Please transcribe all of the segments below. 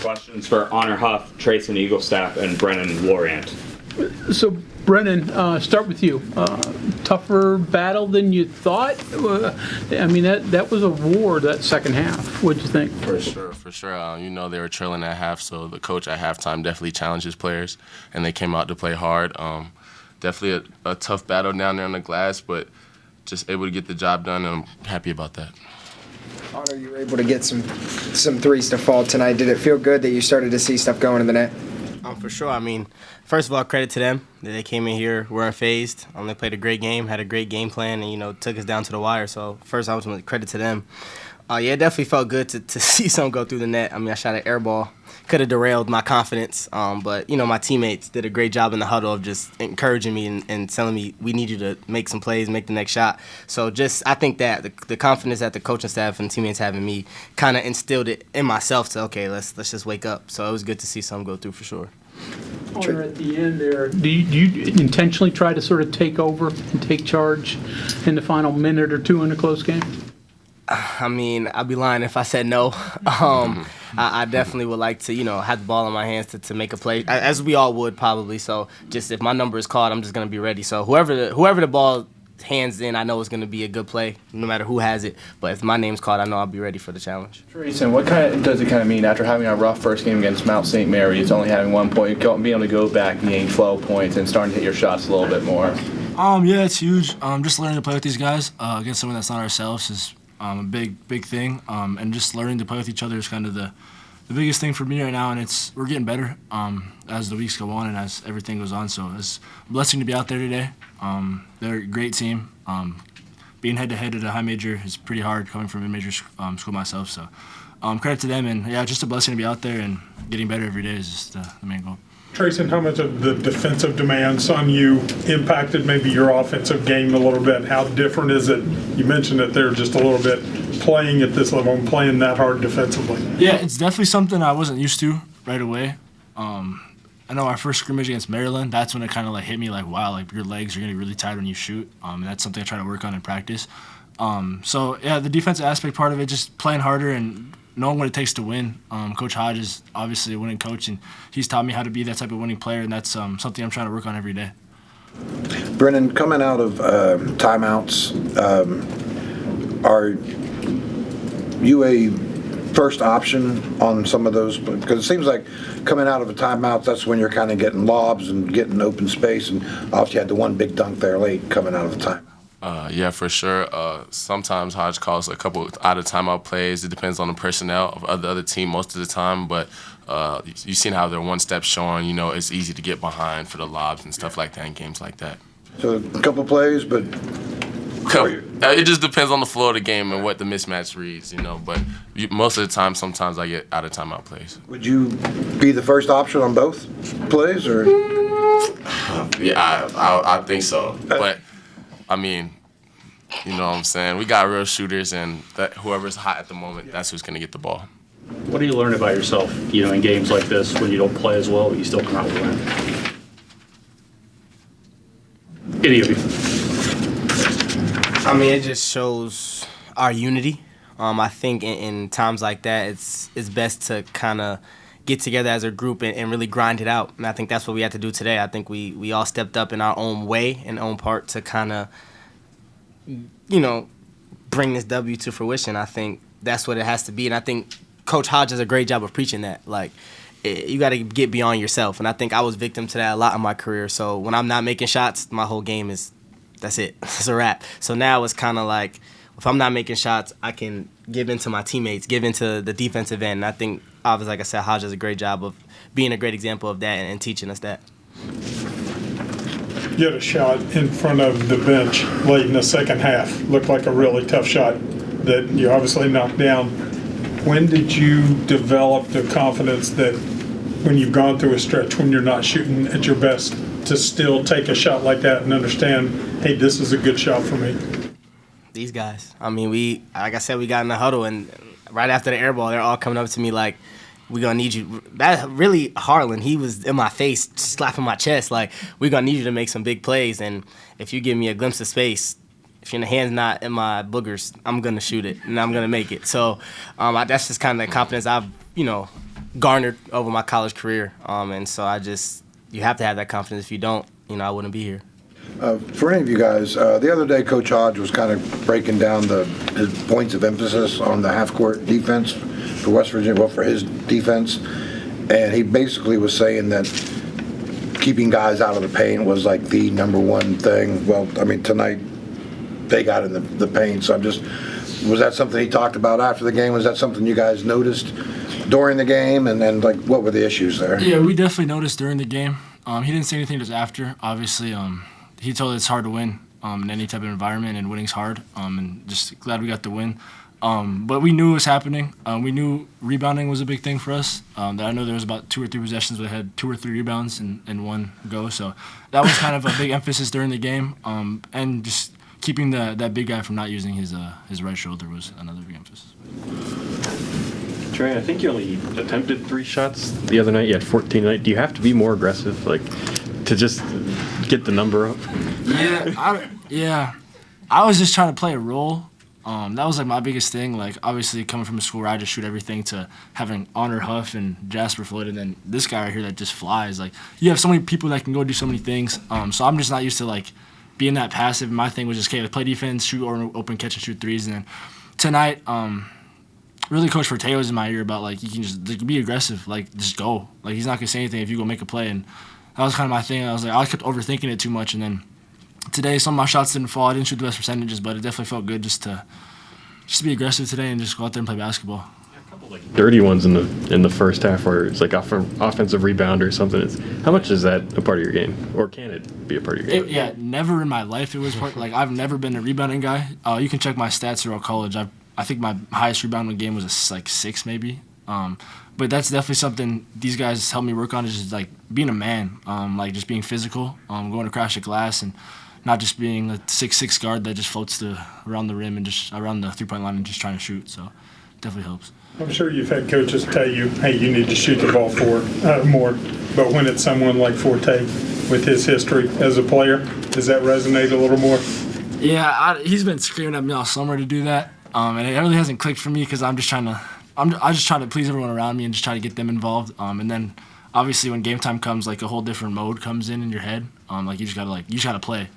questions for Honor Huff, Treysen, Eaglestaff, and Brenen, Lorient. So, Brenen, start with you. Tougher battle than you thought? I mean, that was a war, that second half. What'd you think? For sure. They were trailing at half, so the coach at halftime definitely challenged his players, and they came out to play hard. Definitely a tough battle down there on the glass, but just able to get the job done, and I'm happy about that. Honor, you were able to get some threes to fall tonight. Did it feel good that you started to see stuff going in the net? For sure. I mean, first of all, credit to them. They came in here, weren't phased. They played a great game, had a great game plan, and, took us down to the wire. So, first, ultimately, credit to them. It definitely felt good to see something go through the net. I mean, I shot an air ball. Could have derailed my confidence, but, my teammates did a great job in the huddle of just encouraging me and telling me we need you to make some plays, make the next shot. So I think that the confidence that the coaching staff and teammates have in me kind of instilled it in myself to, okay, let's just wake up. So it was good to see something go through for sure. Honor, at the end there, do you intentionally try to sort of take over and take charge in the final minute or two in a close game? I mean, I'd be lying if I said no. I definitely would like to, have the ball in my hands to make a play, as we all would probably. So just if my number is called, I'm just going to be ready. So whoever the ball hands in, I know it's going to be a good play, no matter who has it. But if my name's called, I know I'll be ready for the challenge. Treysen, what does it mean after having a rough first game against Mount St. Mary's, only having 1 point, being able to go back and gain 12 points and starting to hit your shots a little bit more? Yeah, it's huge. Just learning to play with these guys against someone that's not ourselves is a big thing, and just learning to play with each other is kind of the biggest thing for me right now, and we're getting better as the weeks go on and as everything goes on. So it's a blessing to be out there today. They're a great team. Being head-to-head at a high major is pretty hard coming from a major school myself. So credit to them, and yeah, just a blessing to be out there and getting better every day is just the main goal. Treysen, how much of the defensive demands on you impacted maybe your offensive game a little bit? How different is it? You mentioned that they're just a little bit playing at this level and playing that hard defensively. Yeah, it's definitely something I wasn't used to right away. I know our first scrimmage against Maryland, that's when it kind of hit me wow, your legs are going to be really tired when you shoot. And that's something I try to work on in practice. So, yeah, the defensive aspect part of it, just playing harder and knowing what it takes to win. Coach Hodge is obviously a winning coach, and he's taught me how to be that type of winning player, and that's something I'm trying to work on every day. Brenen, coming out of timeouts, are you a first option on some of those? Because it seems like coming out of a timeout, that's when you're kind of getting lobs and getting open space, and obviously you had the one big dunk there late coming out of the timeout. Yeah, for sure. Sometimes Hodge calls a couple out of timeout plays. It depends on the personnel of the other team most of the time, but you've seen how they're one step showing. It's easy to get behind for the lobs and stuff like that in games like that. So a couple plays, but it just depends on the flow of the game and what the mismatch reads, But most of the time, sometimes I get out of timeout plays. Would you be the first option on both plays, or? Yeah, I think so. But I mean, you know what I'm saying? We got real shooters, and whoever's hot at the moment, that's who's going to get the ball. What do you learn about yourself, in games like this when you don't play as well, but you still come out with a win? Any of you? I mean, it just shows our unity. I think in times like that, it's best to kind of get together as a group and really grind it out. And I think that's what we had to do today. I think we all stepped up in our own way and own part to kind of, bring this W to fruition. I think that's what it has to be. And I think Coach Hodge does a great job of preaching that. You got to get beyond yourself. And I think I was victim to that a lot in my career. So when I'm not making shots, my whole game that's it. It's a wrap. So now it's kind of if I'm not making shots, I can give in to my teammates, give into the defensive end. And I think, obviously, like I said, Hodge does a great job of being a great example of that and teaching us that. You had a shot in front of the bench late in the second half. Looked like a really tough shot that you obviously knocked down. When did you develop the confidence that when you've gone through a stretch when you're not shooting at your best to still take a shot like that and understand, hey, this is a good shot for me? These guys. I mean, like I said, we got in the huddle, and right after the air ball, they're all coming up to me like, we're going to need you. That really, Harlan, he was in my face, slapping my chest, like, we're going to need you to make some big plays, and if you give me a glimpse of space, if your hand's not in my boogers, I'm going to shoot it, and I'm going to make it. So that's just kind of the confidence I've, garnered over my college career. And so you have to have that confidence. If you don't, I wouldn't be here. For any of you guys, the other day Coach Hodge was kind of breaking down his points of emphasis on the half-court defense for West Virginia, well, for his defense. And he basically was saying that keeping guys out of the paint was like the number one thing. Well, I mean, tonight they got in the paint, so was that something he talked about after the game? Was that something you guys noticed during the game? And then, like, what were the issues there? Yeah, we definitely noticed during the game. He didn't say anything just after. Obviously, he told us it's hard to win in any type of environment, and winning's hard. And just glad we got the win. But we knew it was happening. We knew rebounding was a big thing for us. I know there was about 2 or 3 possessions where they had 2 or 3 rebounds in one go. So that was kind of a big emphasis during the game. And just keeping that big guy from not using his right shoulder was another big emphasis. Trey, I think you only attempted 3 shots the other night. You had 14 tonight. Do you have to be more aggressive, like, to just get the number up? Yeah, I was just trying to play a role. That was like my biggest thing. Like, obviously coming from a school where I just shoot everything to having Honor Huff and Jasper Floyd, and then this guy right here that just flies. Like, you have so many people that can go do so many things. So I'm just not used to like being that passive. My thing was just, okay, play defense, shoot or open catch and shoot threes. And then tonight, really Coach Forte was in my ear about, like, you can just be aggressive, like, just go. Like, he's not gonna say anything if you go make a play. And that was kind of my thing. I kept overthinking it too much, and then today some of my shots didn't fall. I didn't shoot the best percentages, but it definitely felt good just to be aggressive today and just go out there and play basketball. Dirty ones in the first half where it's like offensive rebound or something. How much is that a part of your game, or can it be a part of your game? Never in my life it was part. Like, I've never been a rebounding guy. You can check my stats throughout college. I think my highest rebounding game was like 6 maybe. But that's definitely something these guys helped me work on, is just like being a man, like just being physical, going to crash the glass, and not just being a 6'6" guard that just floats around the rim and just around the three-point line and just trying to shoot. So definitely helps. I'm sure you've had coaches tell you, hey, you need to shoot the ball more. But when it's someone like Forte with his history as a player, does that resonate a little more? Yeah, he's been screaming at me all summer to do that, and it really hasn't clicked for me because I just trying to please everyone around me and just try to get them involved. And then obviously when game time comes, like, a whole different mode comes in your head. Like, you just gotta play,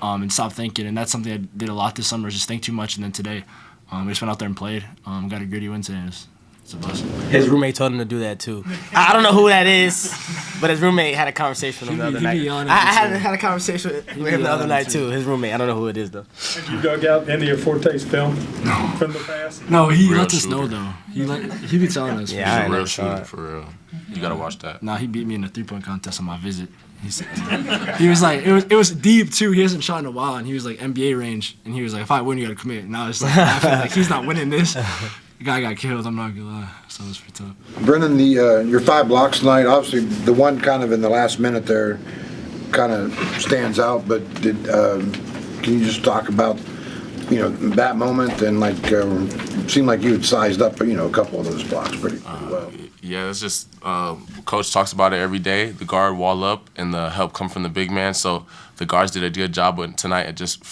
and stop thinking. And that's something I did a lot this summer, is just think too much. And then today, we just went out there and played. Got a gritty win today. It's a blessing. His roommate told him to do that too. I don't know who that is, but his roommate had a conversation with him the other night. I had a conversation with him the other night too. His roommate. I don't know who it is though. Have you dug out any of Forte's film from the past? No, he lets us know though. He be telling us. Yeah, he's a real shooter for real. You gotta watch that. Nah, he beat me in a 3-point contest on my visit. He was like, it was deep too. He hasn't shot in a while, and he was like NBA range, and he was like, if I win, you gotta commit. And I was like, I feel like he's not winning this. The guy got killed. I'm not gonna lie. So it was pretty tough. Brenen, your 5 blocks tonight, obviously the one kind of in the last minute there kind of stands out. But can you just talk about that moment, and like seemed like you had sized up a couple of those blocks pretty well. Yeah, it's just Coach talks about it every day. The guard wall up and the help come from the big man. So the guards did a good job tonight at just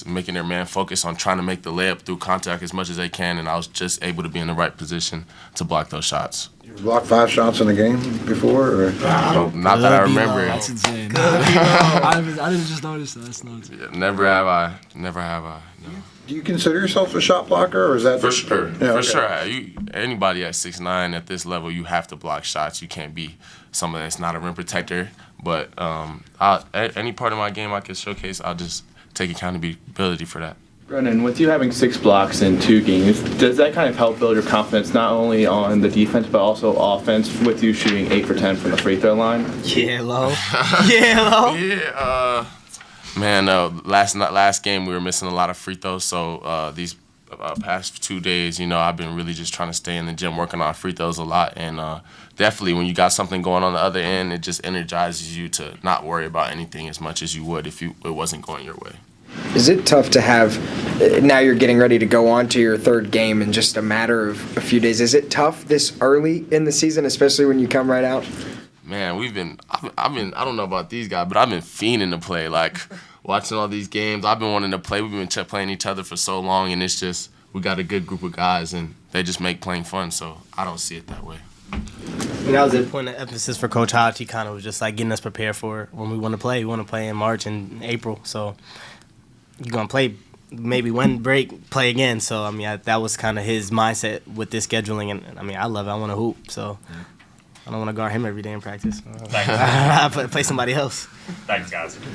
making their man focus on trying to make the layup through contact as much as they can. And I was just able to be in the right position to block those shots. You blocked 5 shots in a game before, or? Not that I remember. That's insane. I didn't just notice that. That's nuts. Yeah, never have I. No. Do you consider yourself a shot blocker, or is that for sure? Yeah, for sure. Anybody at 6'9" at this level, you have to block shots. You can't be someone that's not a rim protector. But any part of my game I can showcase, I'll just take accountability for that. Brenen, with you having 6 blocks in 2 games, does that kind of help build your confidence not only on the defense but also offense, with you shooting 8 for 10 from the free throw line? Yeah, low. Yeah. Man, last game we were missing a lot of free throws, so these past 2 days, I've been really just trying to stay in the gym working on free throws a lot, and definitely when you got something going on the other end, it just energizes you to not worry about anything as much as you would if it wasn't going your way. Is it tough to have, now you're getting ready to go on to your 3rd game in just a matter of a few days, is it tough this early in the season, especially when you come right out? Man, I don't know about these guys, but I've been fiending to play. Like, watching all these games, I've been wanting to play. We've been playing each other for so long, and it's just, we got a good group of guys, and they just make playing fun, so I don't see it that way. that was a point of emphasis for Coach Hodge. He kind of was just like getting us prepared for when we want to play. We want to play in March and April, so you're gonna play. Maybe one break, play again. So I mean, that was kind of his mindset with this scheduling, and I mean, I love it. I want to hoop, so I don't want to guard him every day in practice. Thanks. I play somebody else. Thanks, guys.